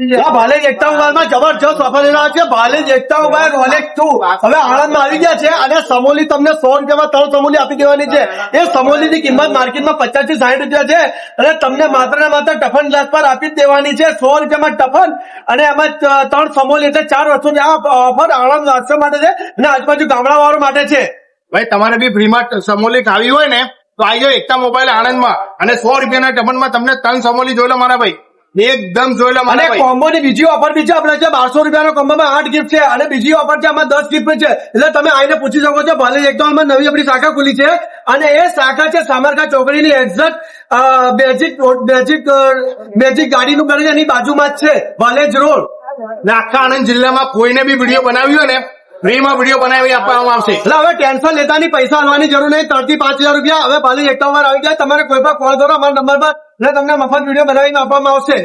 ભાલેજ એકતા મોબાઈલમાં જબરજસ્ત ઓફર લેવા છે. ભાલેજ એકતા મોબાઈલ રોલેક્સ 2 હવે આણંદમાં આવી ગયા છે અને સમોલી તમને 100 રૂપિયામાં 3 સમોલી આપી દેવાની છે. એ સમોલીની કિંમત માર્કેટમાં 50 થી 60 રૂપિયા છે અને તમને માત્ર ને માત્ર ટફન ગ્લાસ પર આપી જ દેવાની છે. 100 રૂપિયામાં ટફન અને એમાં 3 સમોલી એટલે 4 વર્ષોની આ ઓફર આણંદ વાસીઓ માટે છે અને આજુબાજુ ગામડાવાળો માટે છે. ભાઈ તમારે બી ફ્રીમાં સમોલી ખાવી હોય ને તો આવી જાઓ એકતા મોબાઈલ આણંદમાં અને 100 રૂપિયાના ટફનમાં તમને 3 સમોલી જોઈ લો મારા ભાઈ, એકદમ જોઈ લો મારા અને ભાઈ. કોમ્બો ની બીજી ઓફર બી છે આપણે છે 1200 રૂપિયાનો કોમ્બોમાં 8 ગિફ્ટ છે અને બીજી ઓફર છે આમાં 10 ગિફ્ટ છે. એટલે તમે આવીને પૂછી શકો છો. ભાલેજ એકતામાં નવી આપણી શાખા ખુલી છે અને એ શાખા છે સામરખા ચોકડીની એક્ઝેક્ટ મેજિક ગાડીનું ઘર છે એની બાજુમાં જ છે ભાલેજ રોડ. ને આખા આણંદ જિલ્લામાં કોઈને બી વિડીયો બનાવ્યો ને ફ્રીમાં વિડીયો બનાવી આપવામાં આવશે. એટલે હવે ટેન્શન લેતા નહીં, પૈસા આલવાની જરૂર નહીં. 3 થી 5000 રૂપિયા હવે ભાલેજ એકતા આવી ગયા. તમારે કોઈ પણ કોલ કરો અમારા નંબર પર એટલે તમને મફત વિડીયો બનાવીને આપવામાં આવશે.